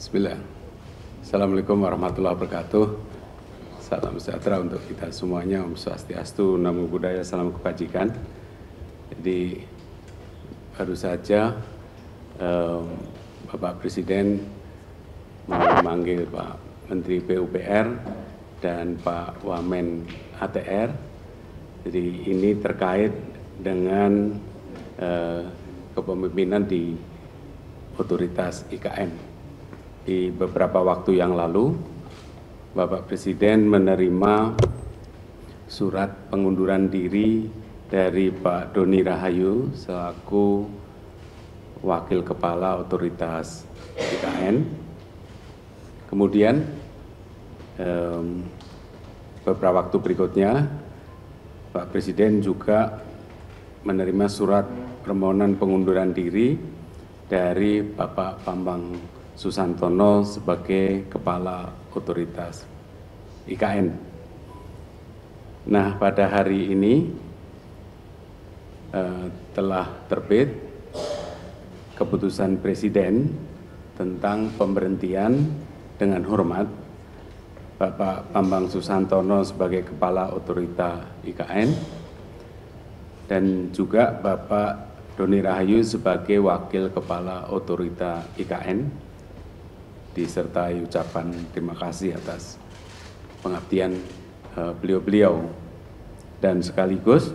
Bismillah. Assalamualaikum warahmatullahi wabarakatuh. Salam sejahtera untuk kita semuanya. Om Swastiastu, Namo Buddhaya, salam kebajikan. Jadi baru saja Bapak Presiden memanggil Pak Menteri PUPR dan Pak Wamen ATR. Jadi ini terkait dengan kepemimpinan di otoritas IKN. Di beberapa waktu yang lalu, Bapak Presiden menerima surat pengunduran diri dari Pak Doni Rahayu selaku Wakil Kepala Otoritas IKN. Kemudian beberapa waktu berikutnya, Pak Presiden juga menerima surat permohonan pengunduran diri dari Bapak Bambang Susantono sebagai Kepala Otoritas IKN. Nah, pada hari ini telah terbit keputusan Presiden tentang pemberhentian dengan hormat Bapak Bambang Susantono sebagai Kepala Otoritas IKN dan juga Bapak Doni Rahayu sebagai Wakil Kepala Otoritas IKN, disertai ucapan terima kasih atas pengabdian beliau-beliau. Dan sekaligus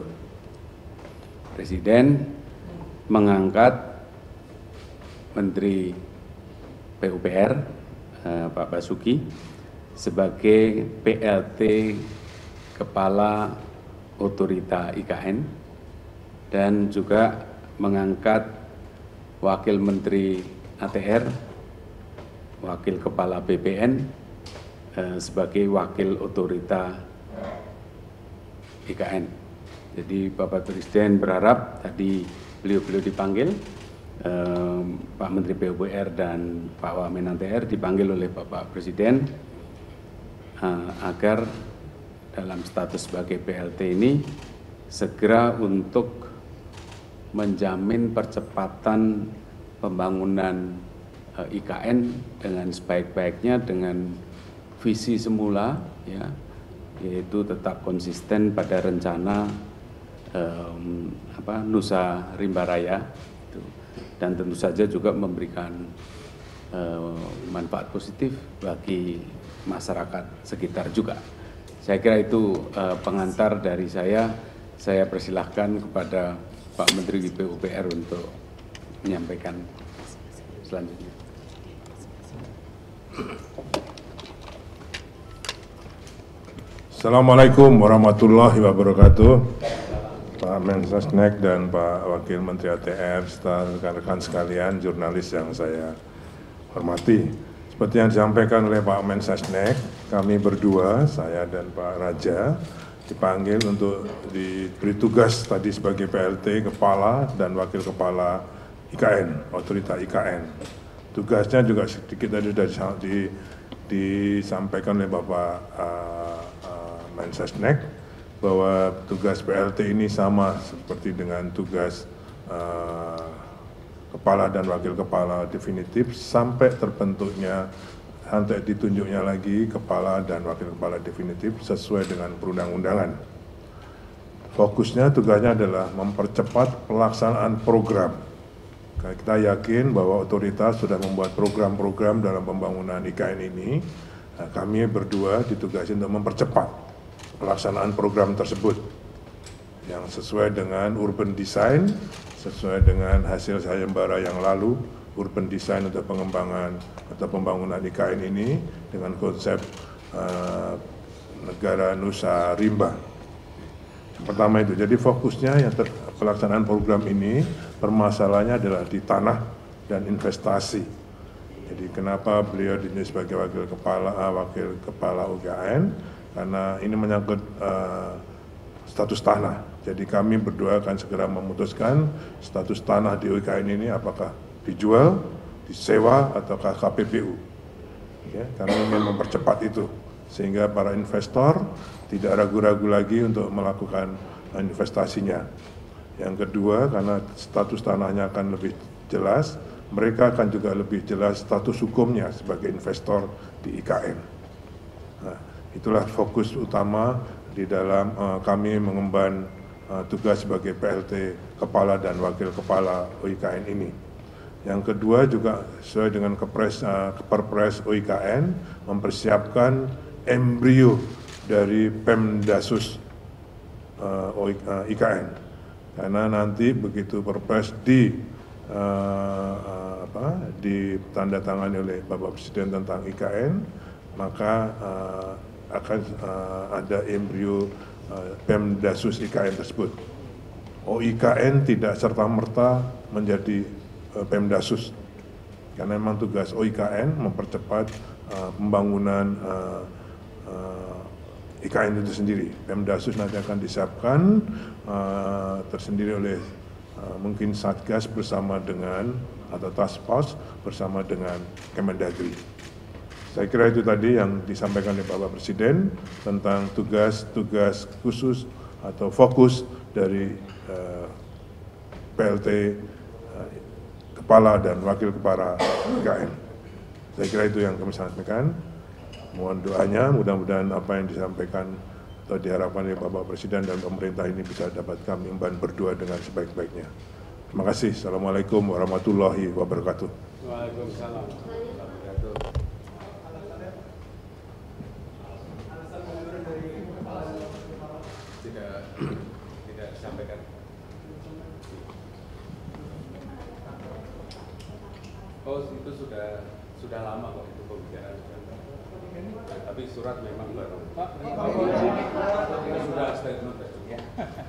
Presiden mengangkat Menteri PUPR Pak Basuki sebagai PLT Kepala Otoritas IKN dan juga mengangkat Wakil Menteri ATR, Wakil Kepala BPN sebagai Wakil Otoritas IKN. Jadi Bapak Presiden berharap tadi beliau-beliau dipanggil, Pak Menteri PUPR dan Pak Wamen ATR dipanggil oleh Bapak Presiden agar dalam status sebagai PLT ini segera untuk menjamin percepatan pembangunan IKN dengan sebaik-baiknya dengan visi semula, ya, yaitu tetap konsisten pada rencana Nusa Rimba Raya, dan tentu saja juga memberikan manfaat positif bagi masyarakat sekitar juga. Saya kira itu pengantar dari saya. Saya persilahkan kepada Pak Menteri PUPR untuk menyampaikan selanjutnya. Assalamualaikum warahmatullahi wabarakatuh. Pak Mensesnek dan Pak Wakil Menteri ATR serta rekan-rekan sekalian, jurnalis yang saya hormati. Seperti yang disampaikan oleh Pak Mensesnek, kami berdua, saya dan Pak Raja, dipanggil untuk diberi tugas tadi sebagai PLT Kepala dan Wakil Kepala IKN, Otoritas IKN. Tugasnya juga sedikit tadi sudah disampaikan oleh Bapak Mensesnek bahwa tugas PLT ini sama seperti dengan tugas Kepala dan Wakil Kepala definitif sampai terbentuknya, sampai ditunjuknya lagi Kepala dan Wakil Kepala definitif sesuai dengan perundang-undangan. Fokusnya, tugasnya adalah mempercepat pelaksanaan program. Kita yakin bahwa otoritas sudah membuat program-program dalam pembangunan IKN ini. Nah, kami berdua ditugasi untuk mempercepat pelaksanaan program tersebut yang sesuai dengan urban design, sesuai dengan hasil sayembara yang lalu, urban design untuk pengembangan atau pembangunan IKN ini dengan konsep negara Nusa Rimba. Pertama itu, jadi fokusnya yang pelaksanaan program ini permasalahannya adalah di tanah dan investasi. Jadi kenapa beliau dinilai sebagai Wakil Kepala UKN? Karena ini menyangkut status tanah. Jadi kami berdua akan segera memutuskan status tanah di UKN ini apakah dijual, disewa, ataukah KPPU. Ya, kami ingin mempercepat itu sehingga para investor tidak ragu-ragu lagi untuk melakukan investasinya. Yang kedua, karena status tanahnya akan lebih jelas, mereka akan juga lebih jelas status hukumnya sebagai investor di IKN. Nah, itulah fokus utama di dalam kami mengemban tugas sebagai PLT Kepala dan Wakil Kepala OIKN ini. Yang kedua juga sesuai dengan Perpres OIKN mempersiapkan embrio dari Pemdasus IKN, karena nanti begitu Perpres ditandatangani oleh Bapak Presiden tentang IKN, maka akan ada embrio Pemdasus IKN tersebut. OIKN tidak serta-merta menjadi Pemdasus, karena memang tugas OIKN mempercepat pembangunan IKN itu sendiri. Pemdasus nanti akan disiapkan tersendiri oleh mungkin Satgas bersama dengan atau Task Force bersama dengan Kemendagri. Saya kira itu tadi yang disampaikan oleh Bapak Presiden tentang tugas-tugas khusus atau fokus dari PLT Kepala dan Wakil Kepala IKN. Saya kira itu yang kami sampaikan. Mohon doanya, mudah-mudahan apa yang disampaikan atau diharapkan oleh Bapak Presiden dan pemerintah ini bisa dapat kami emban berdua dengan sebaik-baiknya. Terima kasih. Assalamualaikum warahmatullahi wabarakatuh. Waalaikumsalam. Tidak disampaikan. Oh, itu sudah lama kok itu pembicaraan. Tapi surat memang baru. Pak, sudah statement.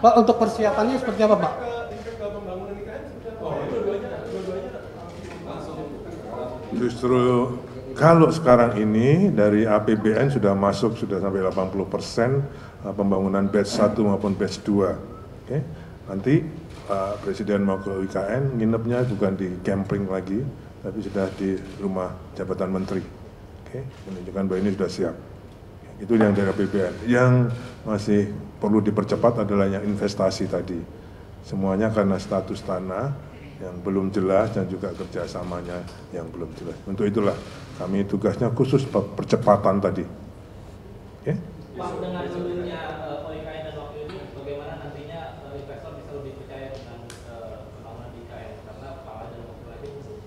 Pak, untuk persiapannya seperti apa, Pak? Justru kalau sekarang ini dari APBN sudah masuk sudah sampai 80% pembangunan batch 1 maupun batch 2. Oke. Nanti Presiden mau ke IKN, nginepnya bukan di camping lagi, tapi sudah di rumah jabatan menteri. Oke, menunjukkan bahwa ini sudah siap. Itu yang dari APBN. Yang masih perlu dipercepat adalah yang investasi tadi. Semuanya karena status tanah yang belum jelas dan juga kerjasamanya yang belum jelas. Untuk itulah kami tugasnya khusus percepatan tadi. Oke? Pak, dengan munculnya OIKN dan waktu ini, bagaimana nantinya investor bisa lebih percaya dengan pembangunan IKN karena Kepala dan Wakil lagi khusus?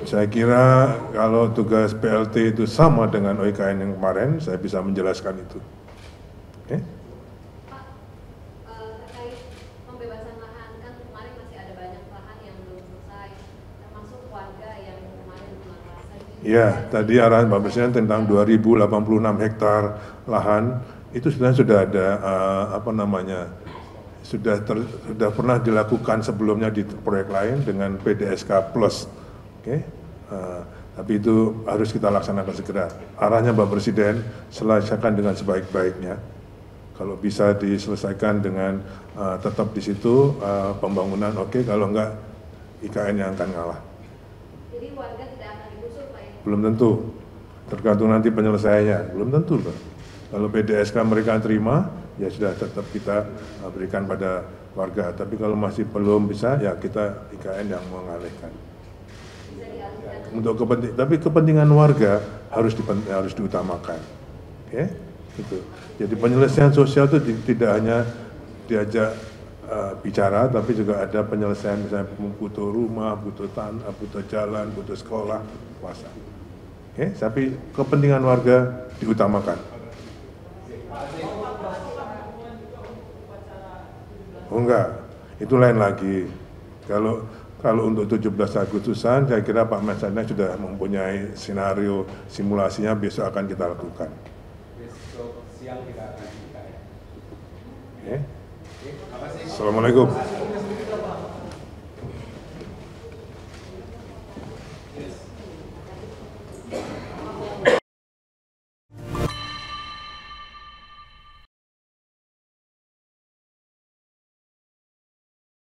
Saya kira kalau tugas PLT itu sama dengan OIKN yang kemarin, saya bisa menjelaskan itu. Oke? Pak, terkait pembebasan lahan, kan kemarin masih ada banyak lahan yang belum selesai, termasuk warga yang kemarin merasa. Ya, tadi arahan Pak Presiden tentang 2086 hektar lahan itu sebenarnya sudah ada sudah pernah dilakukan sebelumnya di proyek lain dengan PDSK Plus. Oke, tapi itu harus kita laksanakan segera. Arahnya Bapak Presiden selesaikan dengan sebaik-baiknya. Kalau bisa diselesaikan dengan tetap di situ pembangunan, oke. Kalau enggak, IKN yang akan ngalah. Jadi warga tidak akan digusur, Pak ya? Belum tentu, tergantung nanti penyelesaiannya. Belum tentu, Pak. Kalau PDSK mereka terima, ya sudah tetap kita berikan pada warga. Tapi kalau masih belum bisa, ya kita IKN yang mengalihkan. Untuk kepentingan warga harus diutamakan, oke? Gitu. Jadi penyelesaian sosial itu tidak hanya diajak bicara, tapi juga ada penyelesaian misalnya butuh rumah, butuh tanah, butuh jalan, butuh sekolah, puasa. Oke? Tapi kepentingan warga diutamakan. Oh enggak, itu lain lagi. Kalau untuk 17 Agustusan, saya kira Pak Mensesnek sudah mempunyai skenario simulasinya, besok akan kita lakukan. Besok siang kita akan Oke. Assalamualaikum.